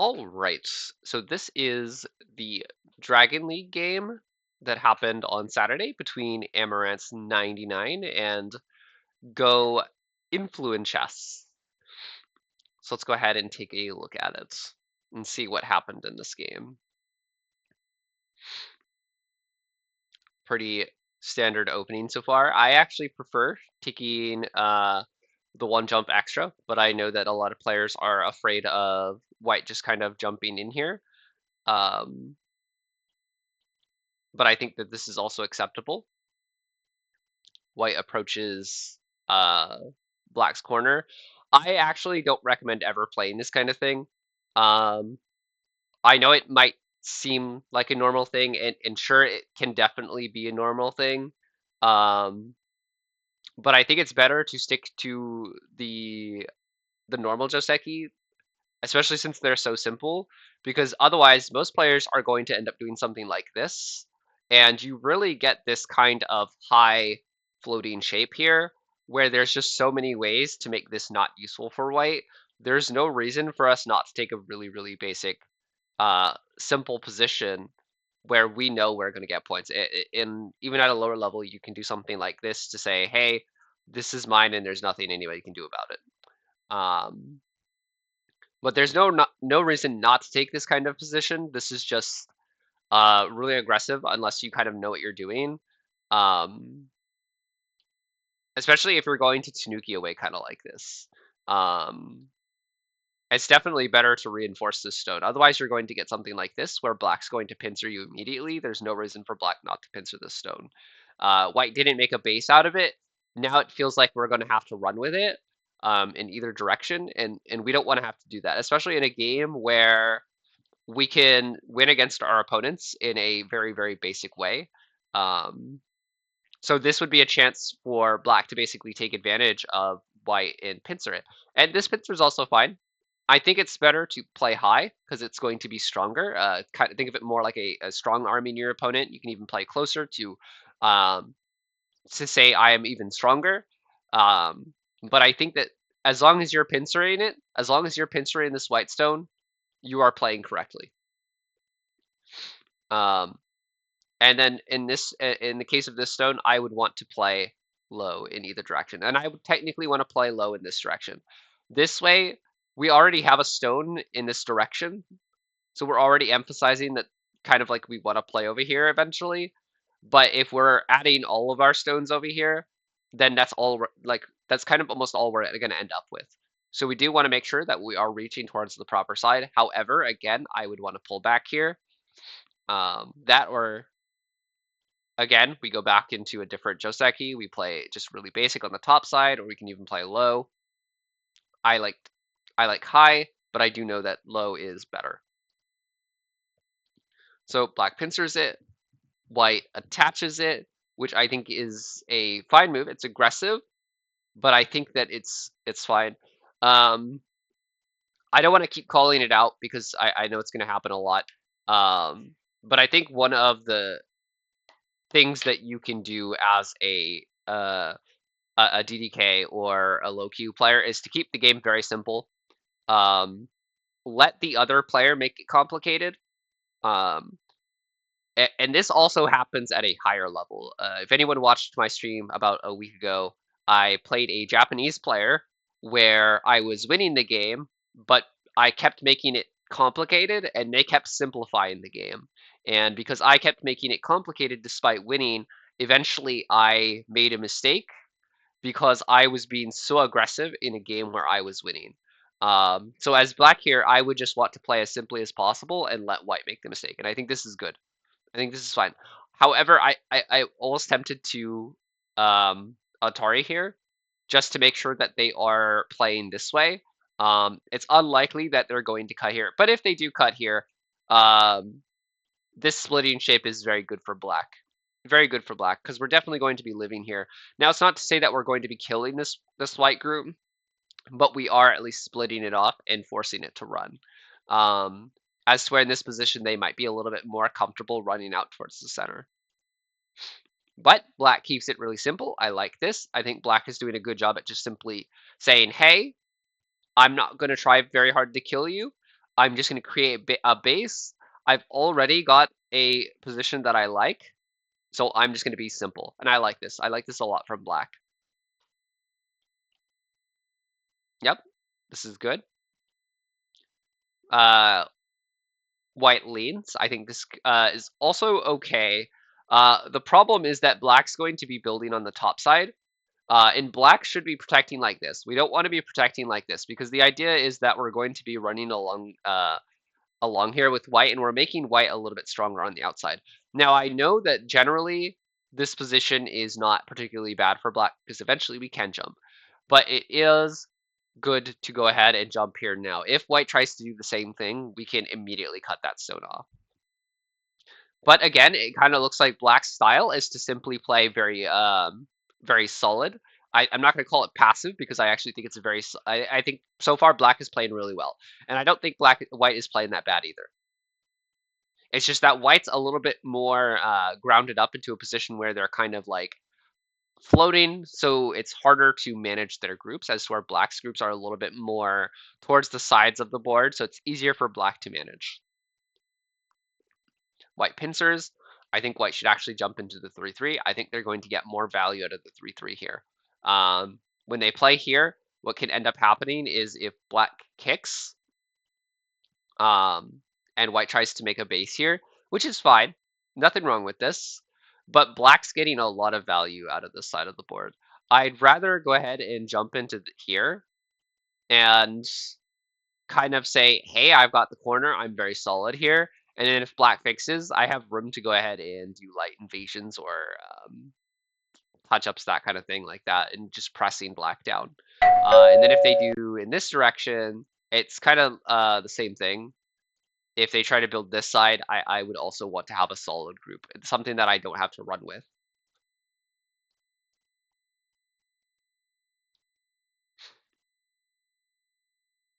All right, so this is the Dragon League game that happened on Saturday between Amaranth 99 and Go Influence Chess. So let's go ahead and take a look at it and see what happened in this game. Pretty standard opening so far. I actually prefer taking the one jump extra, but I know that a lot of players are afraid of white just kind of jumping in here. Um, but I think that this is also acceptable. White approaches uh, black's corner. I actually don't recommend ever playing this kind of thing. Um, I know it might seem like a normal thing, and sure, it can definitely be a normal thing. Um, but I think it's better to stick to the normal Joseki, especially since they're so simple, because otherwise most players are going to end up doing something like this, and you really get this kind of high floating shape here, where there's just so many ways to make this not useful for white. There's no reason for us not to take a really, really basic, simple position where we know we're going to get points. In even at a lower level, you can do something like this to say, "Hey, this is mine, and there's nothing anybody can do about it." Um, but there's no reason not to take this kind of position. This is just really aggressive unless you kind of know what you're doing. Um, Especially if you're going to Tanuki away kind of like this. Um, it's definitely better to reinforce this stone. Otherwise, you're going to get something like this where black's going to pincer you immediately. There's no reason for black not to pincer this stone. White didn't make a base out of it. Now it feels like we're going to have to run with it in either direction, and we don't want to have to do that, especially in a game where we can win against our opponents in a very, very basic way. Um, so this would be a chance for black to basically take advantage of white and pincer it. And this pincer is also fine. I think it's better to play high because it's going to be stronger. Kind of think of it more like a strong army near your opponent. You can even play closer um, to say I am even stronger. Um, but I think that as long as you're pincering it, as long as you're pincering this white stone, you are playing correctly. Um, And then in the case of this stone, I would want to play low in either direction. And I would technically want to play low in this direction. This way, we already have a stone in this direction. So we're already emphasizing that kind of like we want to play over here eventually. But if we're adding all of our stones over here, then that's all like that's kind of almost all we're going to end up with. So we do want to make sure that we are reaching towards the proper side. However, again, I would want to pull back here. That or again, we go back into a different Joseki. We play just really basic on the top side, or we can even play low. I like I like high, but I do know that low is better. So black pincers it, white attaches it, which I think is a fine move. It's aggressive, but I think that it's fine. Um, I don't want to keep calling it out because I know it's going to happen a lot. But I think one of the things that you can do as a DDK or a low Q player is to keep the game very simple. Um, Let the other player make it complicated. Um, and this also happens at a higher level. If anyone watched my stream about a week ago, I played a Japanese player where I was winning the game, but I kept making it complicated and they kept simplifying the game. And because I kept making it complicated despite winning, eventually I made a mistake because I was being so aggressive in a game where I was winning. So as black here, I would just want to play as simply as possible and let white make the mistake. And I think this is good. I think this is fine. However, I almost tempted to Atari here just to make sure that they are playing this way. It's unlikely that they're going to cut here, but if they do cut here, um, this splitting shape is very good for black. Very good for black because we're definitely going to be living here. Now, it's not to say that we're going to be killing this white group, but we are at least splitting it off and forcing it to run. Um, as to where in this position they might be a little bit more comfortable running out towards the center. But black keeps it really simple. I like this. I think black is doing a good job at just simply saying, hey, I'm not going to try very hard to kill you. I'm just going to create a base. I've already got a position that I like, so I'm just going to be simple. And I like this. I like this a lot from black. Yep, this is good. Uh, White leans. I think this is also okay. The problem is that black's going to be building on the top side. And black should be protecting like this. We don't want to be protecting like this because the idea is that we're going to be running along here with white, and we're making white a little bit stronger on the outside. Now, I know that generally this position is not particularly bad for black because eventually we can jump, but it is good to go ahead and jump here now. If white tries to do the same thing, we can immediately cut that stone off. But again, it kind of looks like black's style is to simply play very solid. I'm not going to call it passive because I actually think it's a I think so far black is playing really well, and I don't think white is playing that bad either. It's just that white's a little bit more grounded up into a position where they're kind of like floating, so it's harder to manage their groups, as to where black's groups are a little bit more towards the sides of the board, so it's easier for black to manage. White pincers, I think white should actually jump into the 3-3. I think they're going to get more value out of the 3-3 here. When they play here, what can end up happening is if black kicks, and white tries to make a base here, which is fine. Nothing wrong with this. But black's getting a lot of value out of this side of the board. I'd rather go ahead and jump into here and kind of say, hey, I've got the corner. I'm very solid here. And then if black fixes, I have room to go ahead and do light invasions or touch-ups, that kind of thing like that, and just pressing black down. And then if they do in this direction, it's kind of the same thing. If they try to build this side, I would also want to have a solid group. It's something that I don't have to run with.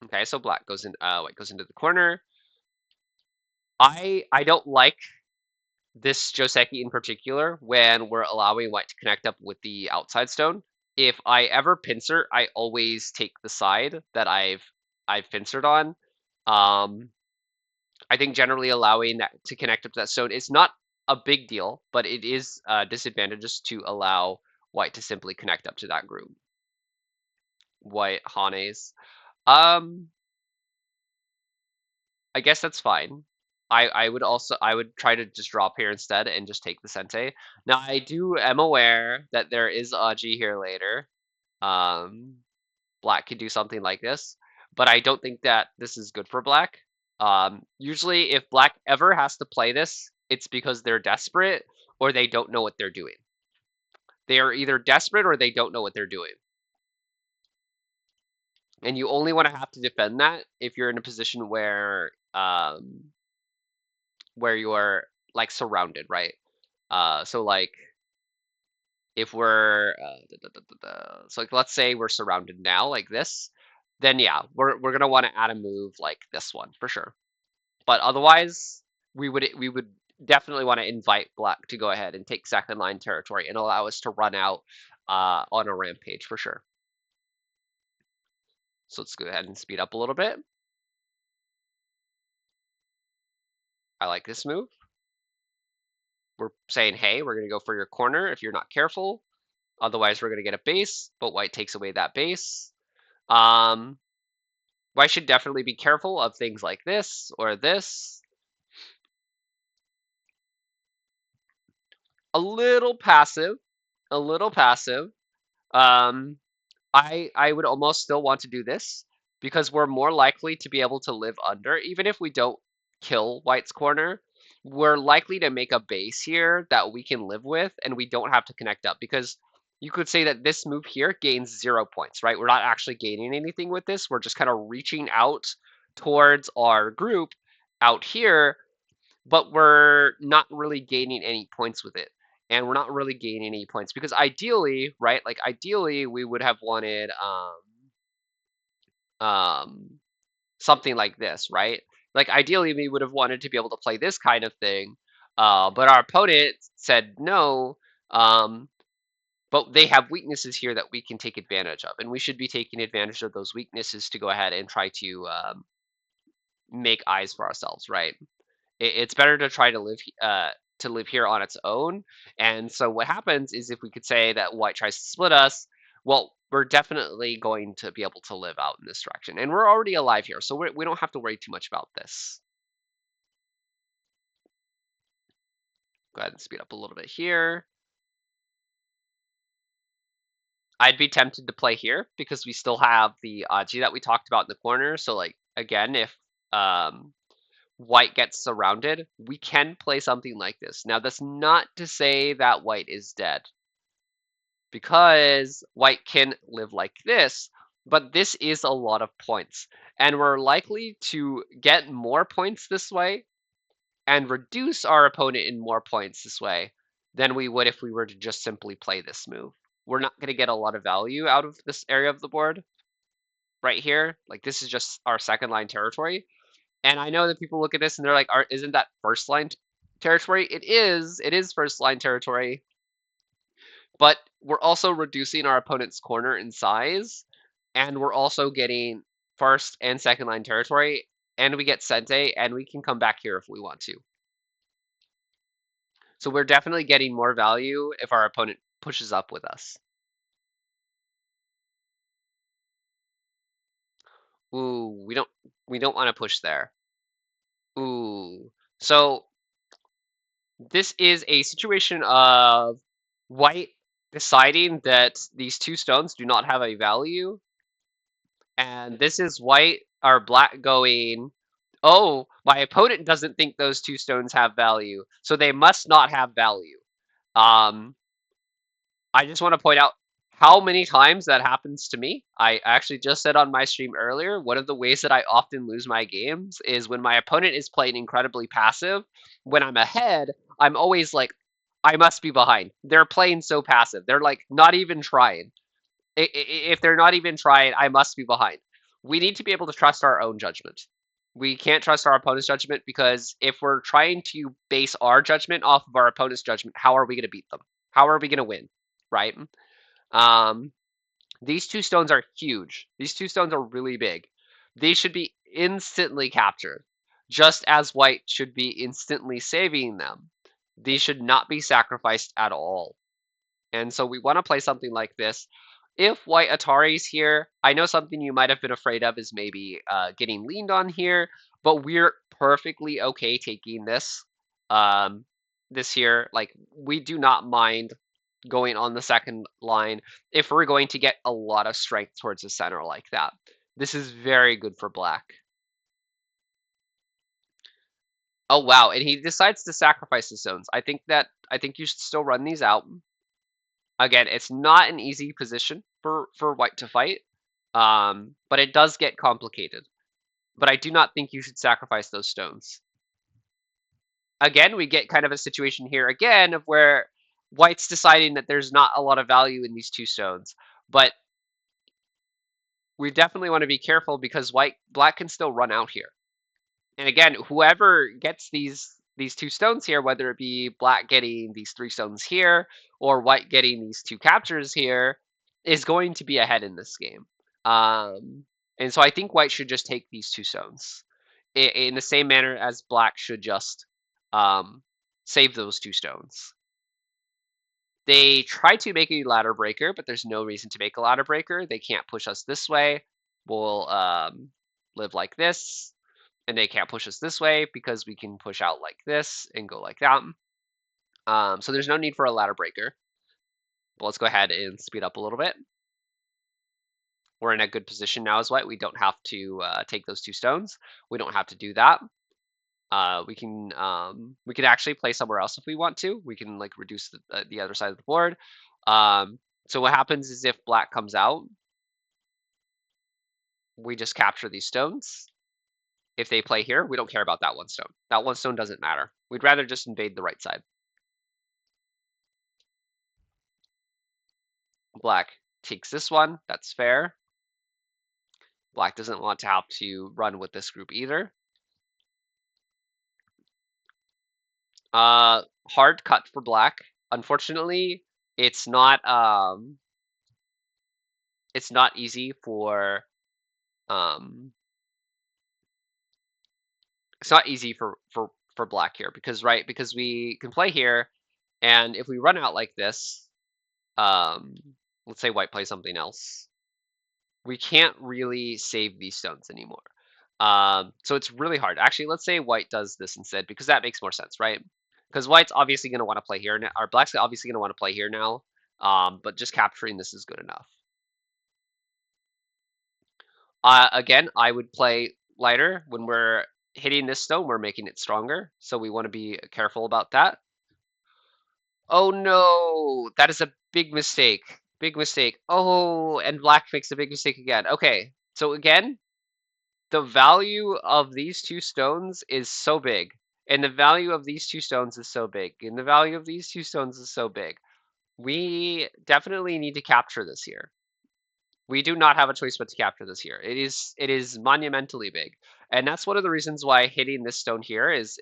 Okay, so black goes in, white goes into the corner. I don't like this Joseki in particular when we're allowing white to connect up with the outside stone. If I ever pincer, I always take the side that I've pincered on. I think generally allowing that to connect up to that stone is not a big deal, but it is disadvantageous to allow white to simply connect up to that group. White Hanes. Um, I guess that's fine. I would try to just drop here instead and just take the Sente. Now I am aware that there is Aji here later. Um, Black could do something like this, but I don't think that this is good for black. Usually if black ever has to play this, it's because they're desperate or they don't know what they're doing. They are either desperate or they don't know what they're doing. And you only want to have to defend that if you're in a position where you're like surrounded, right? So like if we're so like let's say we're surrounded now like this, then yeah, we're gonna want to add a move like this one for sure. But otherwise, we would definitely want to invite black to go ahead and take second line territory and allow us to run out on a rampage for sure. So let's go ahead and speed up a little bit. I like this move. We're saying, hey, we're going to go for your corner if you're not careful. Otherwise, we're going to get a base, but white takes away that base. White should definitely be careful of things like this or this. A little passive, a little passive. Um, I would almost still want to do this because we're more likely to be able to live under, even if we don't kill White's corner, we're likely to make a base here that we can live with and we don't have to connect up because you could say that this move here gains 0 points, right? We're not actually gaining anything with this. We're just kind of reaching out towards our group out here, but we're not really gaining any points with it. And we're not really gaining any points because ideally, right? Like ideally, we would have wanted um, something like this, right? Like ideally, we would have wanted to be able to play this kind of thing, but our opponent said no. But they have weaknesses here that we can take advantage of, and we should be taking advantage of those weaknesses to go ahead and try to make eyes for ourselves, right? It's better to try to live here on its own. And so what happens is if we could say that white tries to split us, well, we're definitely going to be able to live out in this direction. And we're already alive here, so we don't have to worry too much about this. Go ahead and speed up a little bit here. I'd be tempted to play here because we still have the Aji that we talked about in the corner. So like again, if um, white gets surrounded, we can play something like this. Now that's not to say that white is dead, because white can live like this, but this is a lot of points. And we're likely to get more points this way and reduce our opponent in more points this way than we would if we were to just simply play this move. We're not going to get a lot of value out of this area of the board right here. Like this is just our second line territory. And I know that people look at this and they're like, isn't that first line territory? It is first line territory, but we're also reducing our opponent's corner in size, and we're also getting first and second line territory, and we get Sente, and we can come back here if we want to. So we're definitely getting more value if our opponent pushes up with us. Ooh, we don't want to push there. Ooh. So this is a situation of white deciding that these two stones do not have a value, and this is white or black going, oh, my opponent doesn't think those two stones have value, so they must not have value. Um, I just want to point out how many times that happens to me. I actually just said on my stream earlier, one of the ways that I often lose my games is when my opponent is playing incredibly passive. When I'm ahead, I'm always like, I must be behind. They're playing so passive. They're like not even trying. If they're not even trying, I must be behind. We need to be able to trust our own judgment. We can't trust our opponent's judgment, because if we're trying to base our judgment off of our opponent's judgment, how are we going to beat them? How are we going to win? Right? Um, these two stones are huge. These two stones are really big. They should be instantly captured, just as white should be instantly saving them. These should not be sacrificed at all. And so we want to play something like this. If white Atari's here, I know something you might have been afraid of is maybe getting leaned on here, but we're perfectly okay taking this. This here, like we do not mind going on the second line if we're going to get a lot of strength towards the center like that. This is very good for black. Oh wow, and he decides to sacrifice his zones. I think you should still run these out. Again, it's not an easy position for white to fight, but it does get complicated. But I do not think you should sacrifice those stones. Again, we get kind of a situation here again of where white's deciding that there's not a lot of value in these two stones, but we definitely want to be careful because black can still run out here. And again, whoever gets these two stones here, whether it be black getting these three stones here or white getting these two captures here, is going to be ahead in this game. And so I think white should just take these two stones in the same manner as black should just save those two stones. They try to make a ladder breaker, but there's no reason to make a ladder breaker. They can't push us this way. We'll live like this. And they can't push us this way because we can push out like this and go like that. So there's no need for a ladder breaker. But let's go ahead and speed up a little bit. We're in a good position now as white. We don't have to take those two stones. We don't have to do that. We can actually play somewhere else if we want to. We can like reduce the other side of the board. So what happens is if black comes out, we just capture these stones. If they play here, we don't care about that one stone. That one stone doesn't matter. We'd rather just invade the right side. Black takes this one. That's fair. Black doesn't want to have to run with this group either. Hard cut for black. Unfortunately, it's not easy for It's not easy for black here because because we can play here, and if we run out like this, um, let's say white plays something else, we can't really save these stones anymore. So it's really hard. Actually, let's say white does this instead because that makes more sense, right? Because white's obviously going to want to play here now, or black's obviously going to want to play here now. But just capturing this is good enough. Again, I would play lighter when we're hitting this stone. We're making it stronger, so we want to be careful about that. Oh no, that is a big mistake. Big mistake. Oh, and black makes a big mistake again. Okay, so again, the value of these two stones is so big, and the value of these two stones is so big, and the value of these two stones is so big. We definitely need to capture this here. We do not have a choice but to capture this here. It is monumentally big, and that's one of the reasons why hitting this stone here is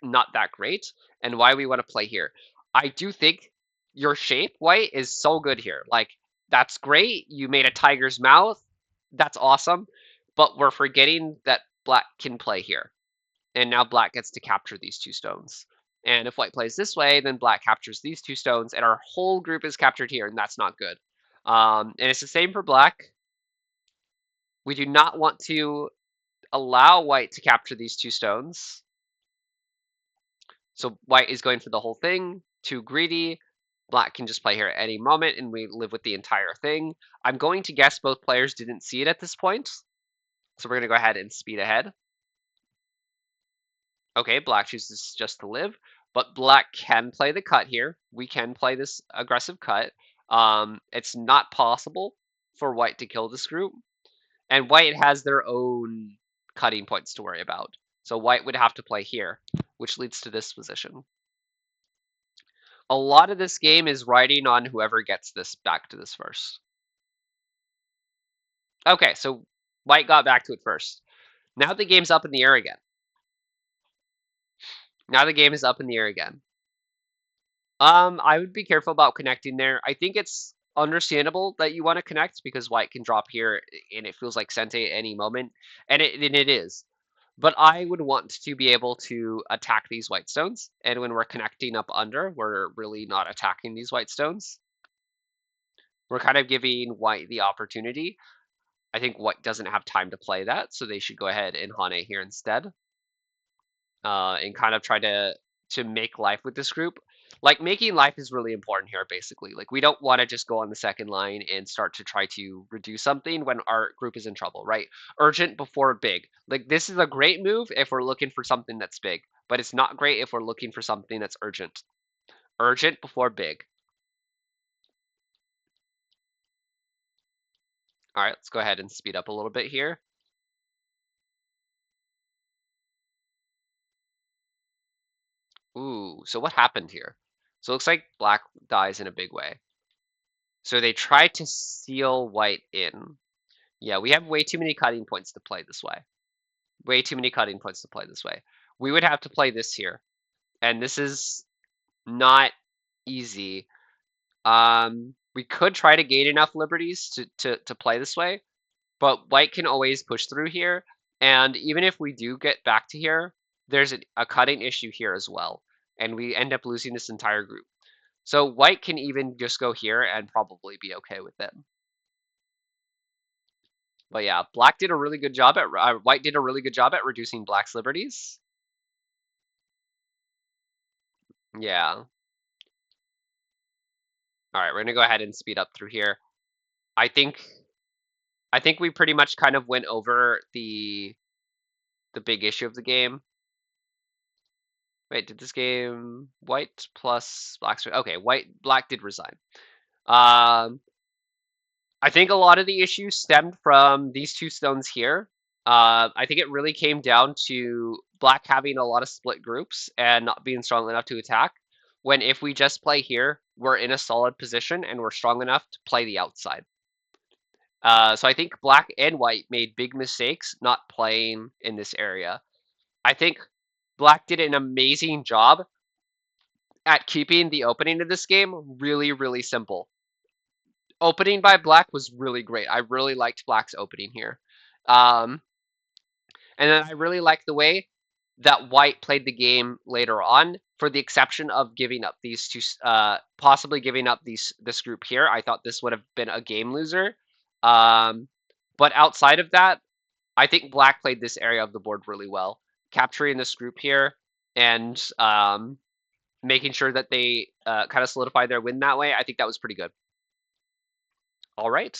not that great, and why we want to play here. I do think your shape, white, is so good here. Like, that's great. You made a tiger's mouth. That's awesome. But we're forgetting that black can play here. And now black gets to capture these two stones. And if white plays this way, then black captures these two stones, and our whole group is captured here, and that's not good. And it's the same for black. We do not want to allow white to capture these two stones. So white is going for the whole thing, too greedy. Black can just play here at any moment, and we live with the entire thing. I'm going to guess both players didn't see it at this point. So we're going to go ahead and speed ahead. Okay, black chooses just to live, but black can play the cut here. We can play this aggressive cut. It's not possible for white to kill this group, and white has their own cutting points to worry about. So white would have to play here, which leads to this position. A lot of this game is riding on whoever gets this back to this first. Okay, so white got back to it first. Now the game's up in the air again. Now the game is up in the air again. I would be careful about connecting there. I think it's understandable that you want to connect because white can drop here and it feels like Sente at any moment, and it is. But I would want to be able to attack these white stones, and when we're connecting up under, we're really not attacking these white stones. We're kind of giving white the opportunity. I think white doesn't have time to play that, so they should go ahead and Hane here instead, and kind of try to make life with this group. Like, making life is really important here, basically. Like, we don't want to just go on the second line and start to try to reduce something when our group is in trouble, right? Urgent before big. Like, this is a great move if we're looking for something that's big, but it's not great if we're looking for something that's urgent. Urgent before big. All right, let's go ahead and speed up a little bit here. Ooh, so what happened here? So it looks like black dies in a big way. So they try to seal white in. Yeah, we have way too many cutting points to play this way. Way too many cutting points to play this way. We would have to play this here. And this is not easy. We could try to gain enough liberties to play this way, but white can always push through here. And even if we do get back to here, there's a cutting issue here as well. And we end up losing this entire group. So white can even just go here and probably be okay with it. But yeah, black did a really good job at white did a really good job at reducing black's liberties. Yeah. All right, we're gonna go ahead and speed up through here. I think I think we pretty much kind of went over the big issue of the game. Wait, did this game white plus black? Okay, black did resign. Um, I think a lot of the issues stemmed from these two stones here. I think it really came down to black having a lot of split groups and not being strong enough to attack. When if we just play here, we're in a solid position and we're strong enough to play the outside. So I think black and white made big mistakes not playing in this area. I think black did an amazing job at keeping the opening of this game really, really simple. Opening by black was really great. I really liked black's opening here. Um, And then I really like the way that white played the game later on, for the exception of giving up these two, possibly giving up this group here. I thought this would have been a game loser. But outside of that, I think black played this area of the board really well, capturing this group here and making sure that they kind of solidify their win that way. I think that was pretty good. All right.